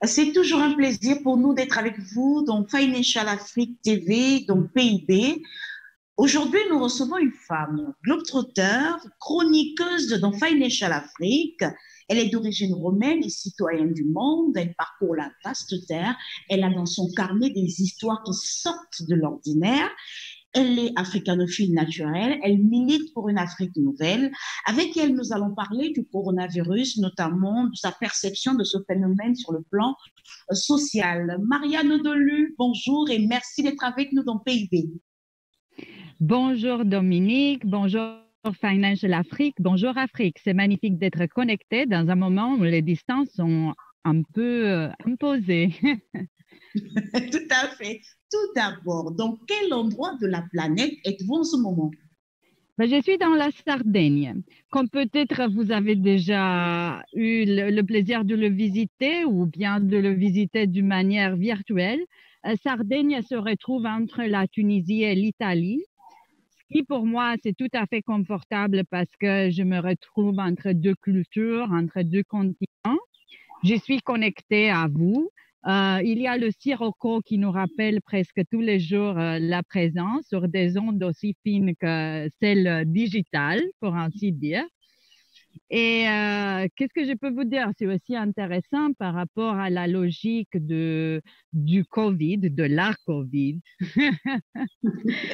C'est toujours un plaisir pour nous d'être avec vous dans Financial Afrique TV, donc PIB. Aujourd'hui, nous recevons une femme, globetrotter, chroniqueuse dans Financial Afrique. Elle est d'origine romaine et citoyenne du monde. Elle parcourt la vaste terre. Elle a dans son carnet des histoires qui sortent de l'ordinaire. Elle est africanophile naturelle, elle milite pour une Afrique nouvelle. Avec elle, nous allons parler du coronavirus, notamment de sa perception de ce phénomène sur le plan social. Marianne Delu, bonjour et merci d'être avec nous dans PIB. Bonjour Dominique, bonjour Financial Afrique, bonjour Afrique. C'est magnifique d'être connecté dans un moment où les distances sont un peu imposées. Tout à fait. Tout d'abord, dans quel endroit de la planète êtes-vous en ce moment? Je suis dans la Sardaigne. Comme peut-être vous avez déjà eu le plaisir de le visiter ou bien de le visiter d'une manière virtuelle, Sardaigne se retrouve entre la Tunisie et l'Italie. Ce qui pour moi, c'est tout à fait confortable parce que je me retrouve entre deux cultures, entre deux continents. Je suis connectée à vous. Il y a le sirocco qui nous rappelle presque tous les jours la présence sur des ondes aussi fines que celles digitales, pour ainsi dire. Et qu'est-ce que je peux vous dire? C'est aussi intéressant par rapport à la logique du Covid, de la Covid.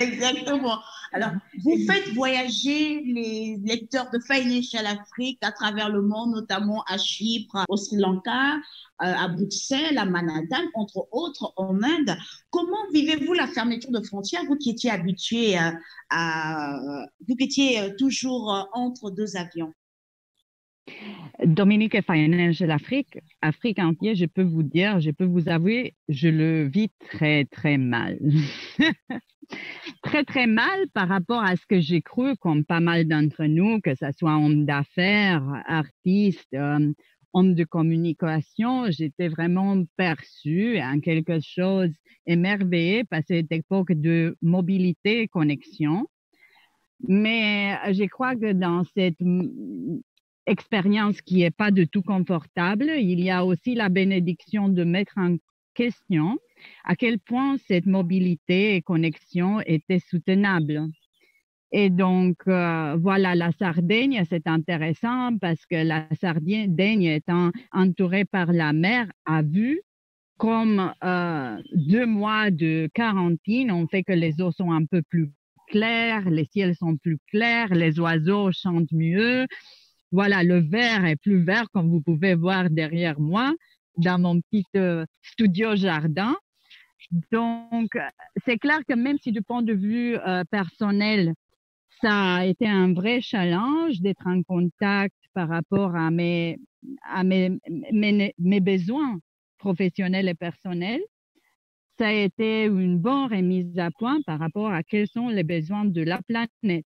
Exactement. Alors, vous faites voyager les lecteurs de Financial Afrique à travers le monde, notamment à Chypre, au Sri Lanka, à Bruxelles, à Manhattan, entre autres en Inde. Comment vivez-vous la fermeture de frontières, vous qui étiez habitué vous qui étiez toujours entre deux avions? Dominique et Financial Afrique, Afrique entière, je peux vous dire, je peux vous avouer, je le vis très, très mal. Très, très mal par rapport à ce que j'ai cru, comme pas mal d'entre nous, que ce soit homme d'affaires, artiste, homme de communication, j'étais vraiment perçue en quelque chose émerveillée par cette époque de mobilité et connexion. Mais je crois que dans cette expérience qui n'est pas du tout confortable, il y a aussi la bénédiction de mettre en question à quel point cette mobilité et connexion était soutenable. Et donc, voilà, la Sardaigne, c'est intéressant parce que la Sardaigne étant entourée par la mer a vu comme 2 mois de quarantaine ont fait que les eaux sont un peu plus claires, les ciels sont plus clairs, les oiseaux chantent mieux. Voilà, le vert est plus vert, comme vous pouvez voir derrière moi, dans mon petit studio jardin. Donc, c'est clair que même si du point de vue personnel, ça a été un vrai challenge d'être en contact par rapport à mes besoins professionnels et personnels. Ça a été une bonne remise à point par rapport à quels sont les besoins de la planète.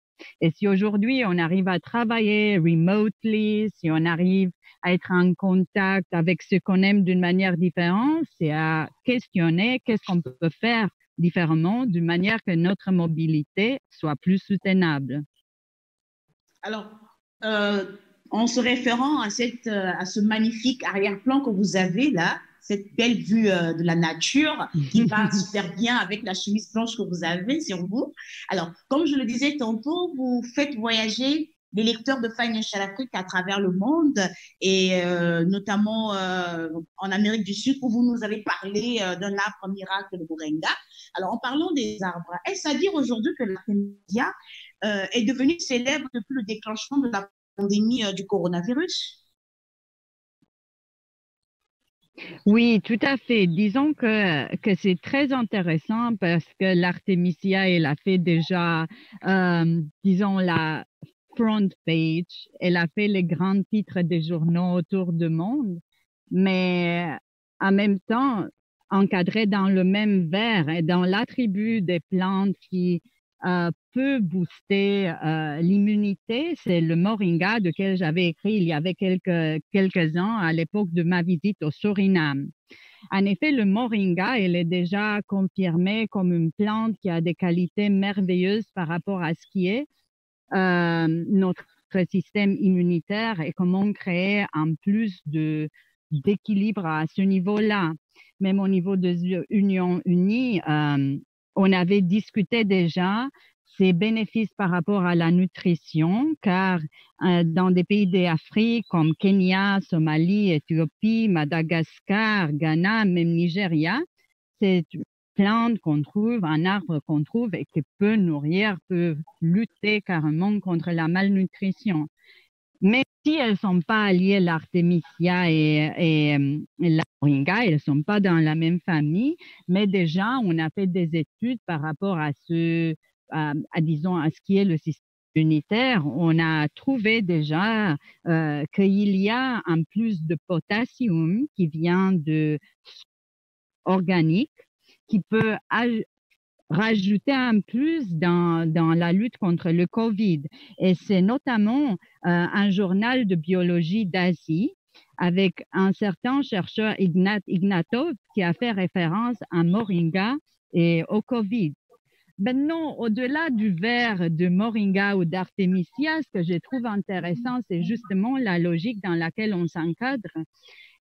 Et si aujourd'hui on arrive à travailler remotely, si on arrive à être en contact avec ce qu'on aime d'une manière différente, c'est à questionner qu'est-ce qu'on peut faire différemment d'une manière que notre mobilité soit plus soutenable. Alors, en se référant à ce magnifique arrière-plan que vous avez là, cette belle vue de la nature qui va super bien avec la chemise blanche que vous avez sur vous. Alors, comme je le disais tantôt, vous faites voyager les lecteurs de Financial Afrique à travers le monde et notamment en Amérique du Sud où vous nous avez parlé d'un arbre miracle, le moringa. Alors, en parlant des arbres, est-ce à dire aujourd'hui que l'artémisia est devenue célèbre depuis le déclenchement de la pandémie du coronavirus? Oui, tout à fait. Disons que c'est très intéressant parce que l'Artemisia, elle a fait déjà, disons, la front page, elle a fait les grands titres des journaux autour du monde, mais en même temps, encadré dans le même verre et dans l'attribut des plantes qui peut booster l'immunité, c'est le moringa duquel j'avais écrit il y avait quelques ans à l'époque de ma visite au Suriname. En effet, le moringa, il est déjà confirmé comme une plante qui a des qualités merveilleuses par rapport à ce qui est notre système immunitaire et comment créer en plus d'équilibre à ce niveau-là. Même au niveau des Nations Unies, on avait discuté déjà ces bénéfices par rapport à la nutrition, car dans des pays d'Afrique comme Kenya, Somalie, Éthiopie, Madagascar, Ghana, même Nigeria, c'est une plante qu'on trouve, un arbre qu'on trouve et qui peut nourrir, peut lutter carrément contre la malnutrition. Mais si elles ne sont pas liées, l'Artemisia et la moringa, elles ne sont pas dans la même famille, mais déjà, on a fait des études par rapport à disons, à ce qui est le système immunitaire. On a trouvé déjà qu'il y a un plus de potassium qui vient de organique, qui peut rajouter un plus dans la lutte contre le COVID. Et c'est notamment un journal de biologie d'Asie avec un certain chercheur Ignatov qui a fait référence à Moringa et au COVID. Maintenant, au-delà du verre de Moringa ou d'Artemisia, ce que je trouve intéressant, c'est justement la logique dans laquelle on s'encadre.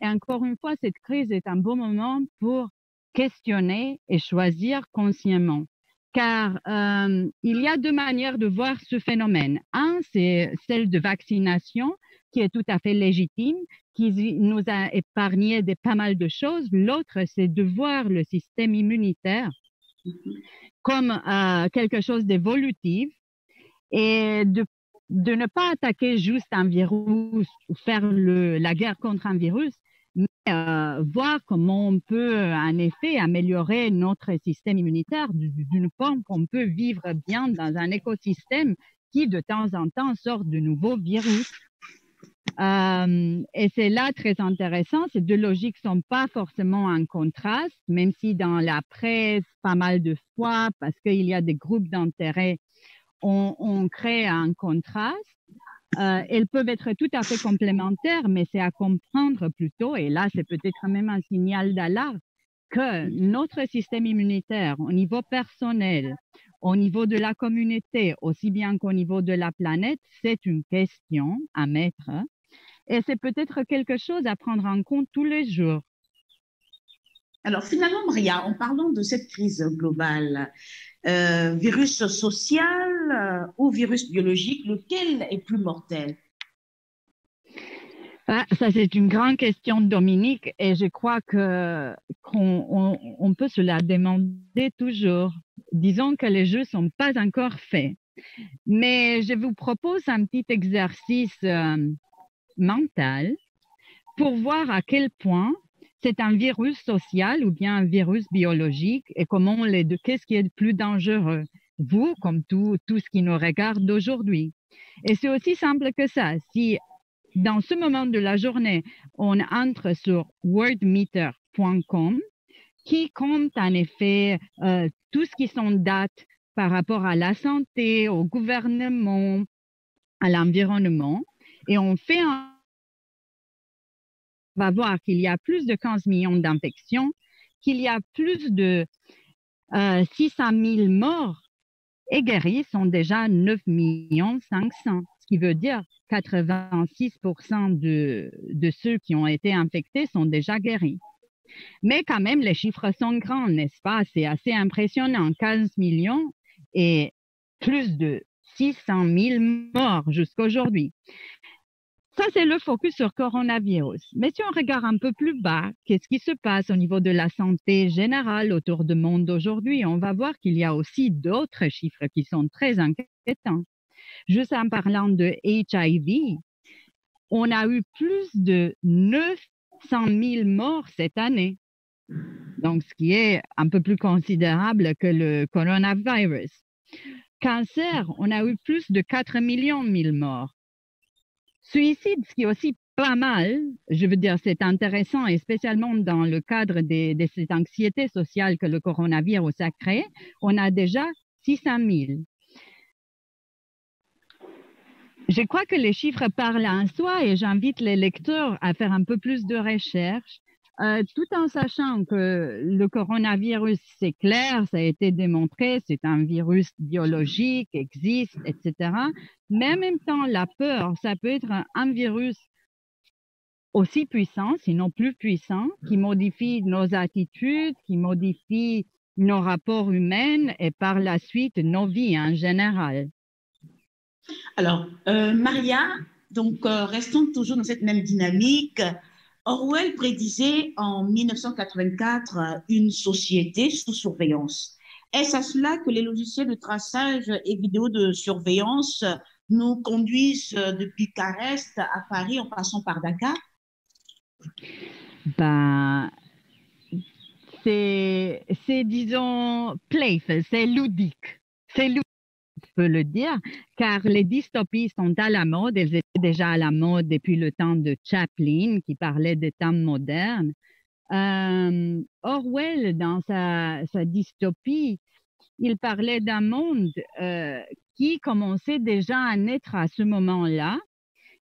Et encore une fois, cette crise est un bon moment pour questionner et choisir consciemment. Car il y a deux manières de voir ce phénomène. Un, c'est celle de vaccination, qui est tout à fait légitime, qui nous a épargné pas mal de choses. L'autre, c'est de voir le système immunitaire comme quelque chose d'évolutif et de ne pas attaquer juste un virus ou faire la guerre contre un virus, mais voir comment on peut en effet améliorer notre système immunitaire d'une forme qu'on peut vivre bien dans un écosystème qui de temps en temps sort de nouveaux virus. Et c'est là très intéressant, ces deux logiques ne sont pas forcément en contraste, même si dans la presse, pas mal de fois, parce qu'il y a des groupes d'intérêt, on crée un contraste. Elles peuvent être tout à fait complémentaires, mais c'est à comprendre plutôt, et là c'est peut-être même un signal d'alarme, que notre système immunitaire au niveau personnel, au niveau de la communauté, aussi bien qu'au niveau de la planète, c'est une question à mettre. Et c'est peut-être quelque chose à prendre en compte tous les jours. Alors finalement, Maria, en parlant de cette crise globale, virus social ou virus biologique, lequel est plus mortel? Ça, c'est une grande question, Dominique, et je crois qu'on peut se la demander toujours. Disons que les jeux ne sont pas encore faits. Mais je vous propose un petit exercice mental pour voir à quel point c'est un virus social ou bien un virus biologique et comment qu'est-ce qui est le plus dangereux, vous comme tout ce qui nous regarde aujourd'hui. Et c'est aussi simple que ça. Si dans ce moment de la journée, on entre sur worldmeter.com qui compte en effet tout ce qui sont dates par rapport à la santé, au gouvernement, à l'environnement, et on va voir qu'il y a plus de 15 millions d'infections, qu'il y a plus de 600 000 morts et guéris sont déjà 9 500 000, ce qui veut dire 86% de ceux qui ont été infectés sont déjà guéris. Mais quand même, les chiffres sont grands, n'est-ce pas? C'est assez impressionnant. 15 millions et plus de 600 000 morts jusqu'à aujourd'hui. Ça, c'est le focus sur coronavirus. Mais si on regarde un peu plus bas, qu'est-ce qui se passe au niveau de la santé générale autour du monde aujourd'hui? On va voir qu'il y a aussi d'autres chiffres qui sont très inquiétants. Juste en parlant de HIV, on a eu plus de 900 000 morts cette année. Donc, ce qui est un peu plus considérable que le coronavirus. Cancer, on a eu plus de 4 millions de morts. Suicide, ce qui est aussi pas mal, je veux dire, c'est intéressant, et spécialement dans le cadre de cette anxiété sociale que le coronavirus a créée, on a déjà 600 000. Je crois que les chiffres parlent en soi et j'invite les lecteurs à faire un peu plus de recherche, tout en sachant que le coronavirus, c'est clair, ça a été démontré, c'est un virus biologique, existe, etc. Mais en même temps, la peur, ça peut être un virus aussi puissants, sinon plus puissants, qui modifient nos attitudes, qui modifient nos rapports humains et par la suite nos vies en général. Alors, Maria, donc restons toujours dans cette même dynamique. Orwell prédisait en 1984 une société sous surveillance. Est-ce à cela que les logiciels de traçage et vidéo de surveillance nous conduisent depuis Carest à Paris en passant par Dakar? Ben, disons, playful, c'est ludique. C'est ludique, je peux le dire, car les dystopies sont à la mode. Elles étaient déjà à la mode depuis le temps de Chaplin, qui parlait des temps modernes. Orwell, dans sa dystopie, il parlait d'un monde qui commençait déjà à naître à ce moment-là.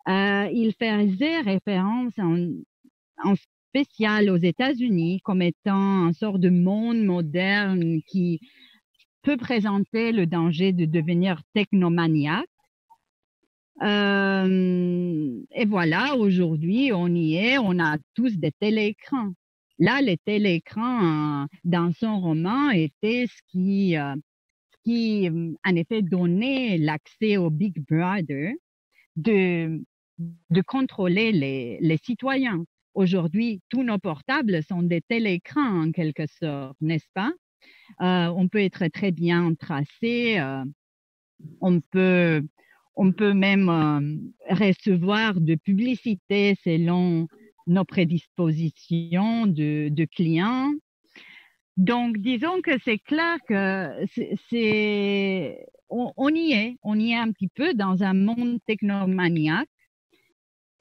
Il faisait référence en spécial aux États-Unis comme étant un sort de monde moderne qui peut présenter le danger de devenir technomaniaque. Et voilà, aujourd'hui, on y est, on a tous des téléécrans. Là, les téléécrans, dans son roman, étaient ce qui en effet, donnait l'accès au Big Brother de contrôler les citoyens. Aujourd'hui, tous nos portables sont des téléécrans en quelque sorte, n'est-ce pas? On peut être très bien tracé, on peut même recevoir de publicités selon nos prédispositions de clients. Donc, disons que c'est clair que on y est un petit peu dans un monde technomaniaque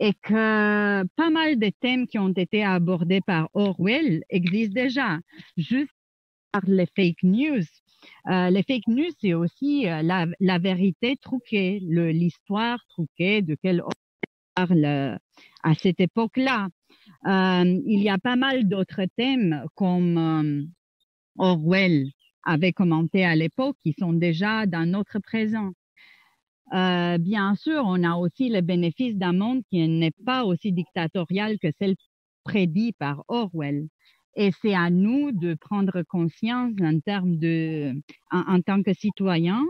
et que pas mal de thèmes qui ont été abordés par Orwell existent déjà, juste par les fake news. Les fake news, c'est aussi la vérité truquée, l'histoire truquée de quelle on parle à cette époque-là. Il y a pas mal d'autres thèmes comme Orwell avait commenté à l'époque qui sont déjà dans notre présent. Bien sûr, on a aussi le bénéfice d'un monde qui n'est pas aussi dictatorial que celle prédit par Orwell. Et c'est à nous de prendre conscience en tant que citoyens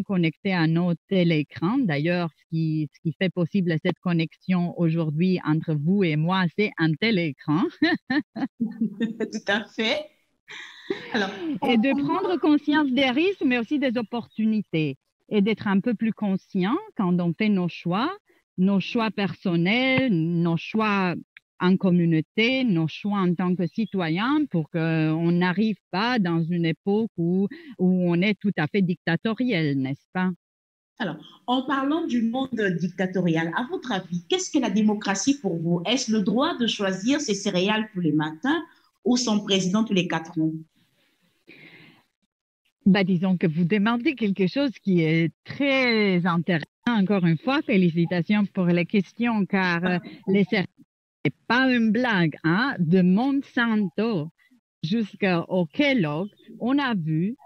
connectés à nos téléécrans. D'ailleurs, ce qui fait possible cette connexion aujourd'hui entre vous et moi, c'est un téléécran. Tout à fait. Alors, Et de prendre conscience des risques, mais aussi des opportunités. Et d'être un peu plus conscient quand on fait nos choix personnels, nos choix en communauté, nos choix en tant que citoyen, pour qu'on n'arrive pas dans une époque où on est tout à fait dictatoriel, n'est-ce pas? alors, en parlant du monde dictatorial, à votre avis, qu'est-ce que la démocratie pour vous? Est-ce le droit de choisir ses céréales tous les matins ou son président tous les 4 ans? Bah, disons que vous demandez quelque chose qui est très intéressant. Encore une fois, félicitations pour les questions, car les céréales, c'est pas une blague, hein? De Monsanto jusqu'au Kellogg, on a vu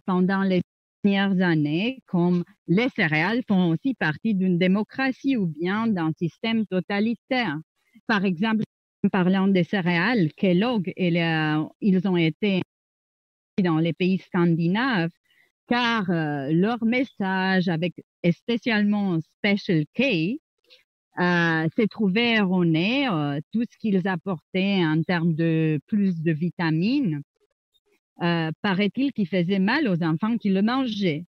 pendant les dernières années comme les céréales font aussi partie d'une démocratie ou bien d'un système totalitaire. Par exemple, en parlant des céréales, Kellogg, ils ont été dans les pays scandinaves car leur message, avec spécialement Special K, s'est trouvé erroné. Tout ce qu'ils apportaient en termes de plus de vitamines, paraît-il qu'il faisait mal aux enfants qui le mangeaient.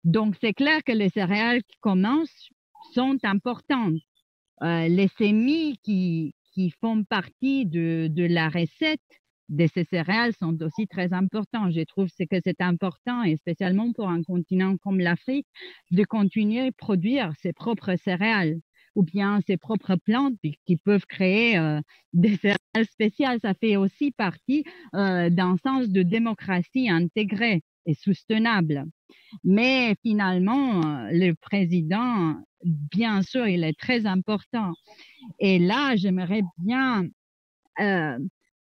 Donc, c'est clair que les céréales qui commencent sont importantes. Les semis qui font partie de la recette de ces céréales sont aussi très importants. Je trouve que c'est important, et spécialement pour un continent comme l'Afrique, de continuer à produire ses propres céréales ou bien ses propres plantes qui peuvent créer des céréales spéciales. Ça fait aussi partie d'un sens de démocratie intégrée et soutenable. Mais finalement, le président, bien sûr, il est très important. Et là, j'aimerais bien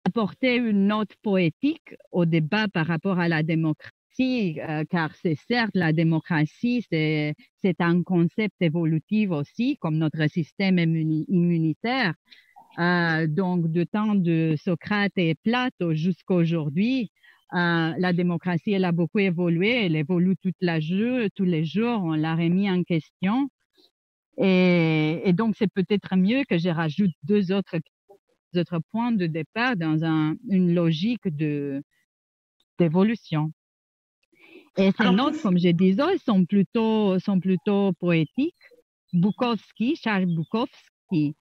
apporter une note poétique au débat par rapport à la démocratie. aussi, car c'est certes la démocratie, c'est un concept évolutif aussi, comme notre système immunitaire. Donc, du temps de Socrate et Platon jusqu'à aujourd'hui, la démocratie, elle a beaucoup évolué, elle évolue tous les jours, on l'a remis en question. Et donc, c'est peut-être mieux que je rajoute deux autres points de départ dans une logique d'évolution. Et ces Alors, notes, comme je disais, sont plutôt poétiques. Charles Bukowski,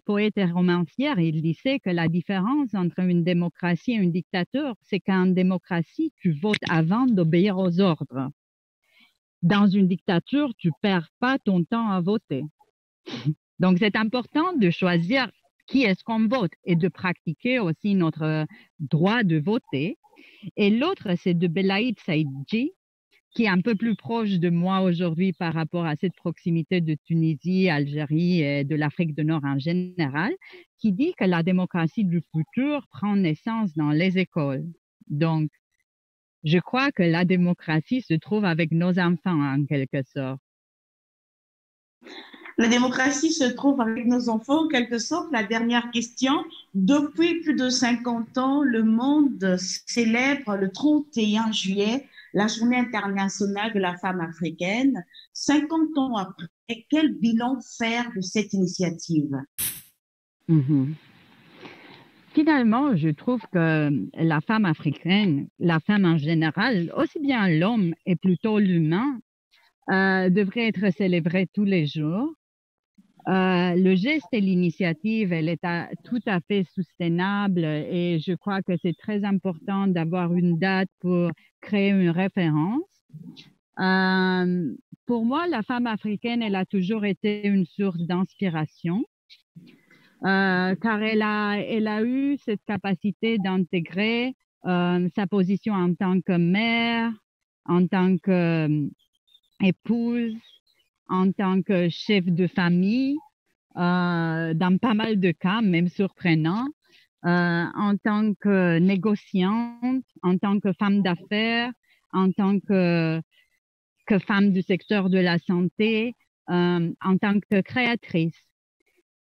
poète et romancière, il disait que la différence entre une démocratie et une dictature, c'est qu'en démocratie, tu votes avant d'obéir aux ordres. Dans une dictature, tu perds pas ton temps à voter. Donc, c'est important de choisir qui est-ce qu'on vote et de pratiquer aussi notre droit de voter. Et l'autre, c'est de Belaïd Saïdji, qui est un peu plus proche de moi aujourd'hui par rapport à cette proximité de Tunisie, Algérie et de l'Afrique du Nord en général, qui dit que la démocratie du futur prend naissance dans les écoles. Donc, je crois que la démocratie se trouve avec nos enfants en quelque sorte. la démocratie se trouve avec nos enfants, en quelque sorte. La dernière question. Depuis plus de 50 ans, le monde célèbre le 31 juillet la Journée internationale de la femme africaine. 50 ans après, quel bilan faire de cette initiative? Mm-hmm. Finalement, je trouve que la femme africaine, la femme en général, aussi bien l'homme et plutôt l'humain, devrait être célébrée tous les jours. Le geste et l'initiative, elle est tout à fait soutenable et je crois que c'est très important d'avoir une date pour créer une référence. Pour moi, la femme africaine, elle a toujours été une source d'inspiration. Car elle a eu cette capacité d'intégrer sa position en tant que mère, en tant qu'épouse, en tant que chef de famille, dans pas mal de cas, même surprenants, en tant que négociante, en tant que femme d'affaires, en tant que femme du secteur de la santé, en tant que créatrice.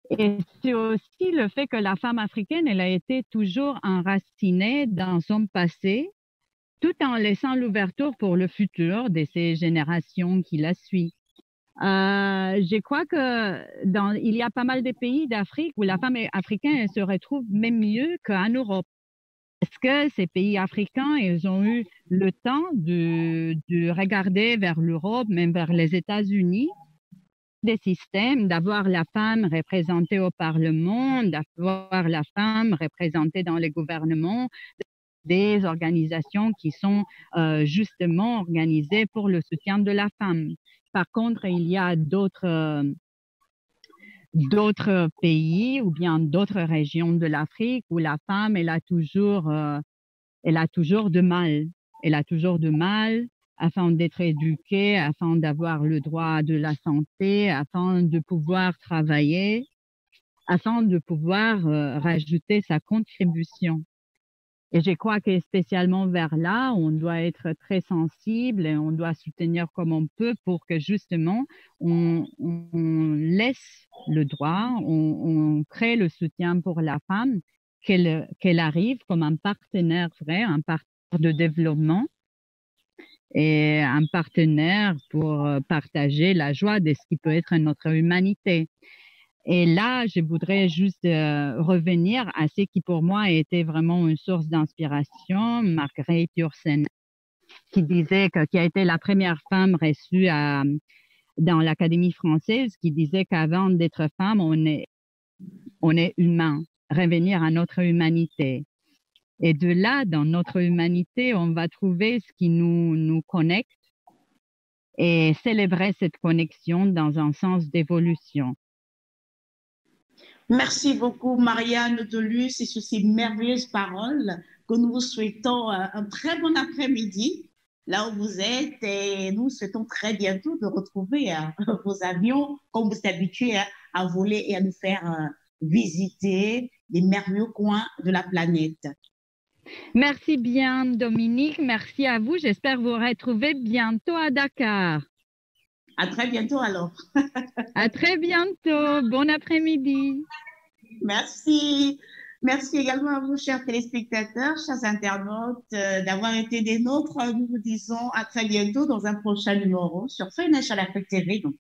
Et c'est aussi le fait que la femme africaine, elle a été toujours enracinée dans son passé, tout en laissant l'ouverture pour le futur de ces générations qui la suivent. Je crois que il y a pas mal de pays d'Afrique où la femme africaine elle se retrouve même mieux qu'en Europe. Parce que ces pays africains, ils ont eu le temps de regarder vers l'Europe, même vers les États-Unis, des systèmes, d'avoir la femme représentée au Parlement, d'avoir la femme représentée dans les gouvernements, des organisations qui sont justement organisées pour le soutien de la femme. Par contre, il y a d'autres pays ou bien d'autres régions de l'Afrique où la femme, elle a toujours de mal. Elle a toujours de mal afin d'être éduquée, afin d'avoir le droit de la santé, afin de pouvoir travailler, afin de pouvoir rajouter sa contribution. Et je crois que spécialement vers là, on doit être très sensible et on doit soutenir comme on peut pour que justement on laisse le droit, on crée le soutien pour la femme, qu'elle arrive comme un partenaire vrai, un partenaire de développement et un partenaire pour partager la joie de ce qui peut être notre humanité. Et là, je voudrais juste revenir à ce qui pour moi a été vraiment une source d'inspiration, Marguerite Yourcenar, qui a été la première femme reçue dans l'Académie française, qui disait qu'avant d'être femme, on est humain, revenir à notre humanité. Et de là, dans notre humanité, on va trouver ce qui nous connecte et célébrer cette connexion dans un sens d'évolution. Merci beaucoup, Marianne Delus, et sur ces merveilleuses paroles que nous vous souhaitons un très bon après-midi là où vous êtes et nous souhaitons très bientôt de retrouver vos avions comme vous êtes habitués à voler et à nous faire visiter les merveilleux coins de la planète. Merci bien, Dominique. Merci à vous. J'espère vous retrouver bientôt à Dakar. À très bientôt alors. À très bientôt. Bon après-midi. Merci. Merci également à vous, chers téléspectateurs, chers internautes, d'avoir été des nôtres. Nous vous disons à très bientôt dans un prochain numéro sur Financial Afrique TV. Donc,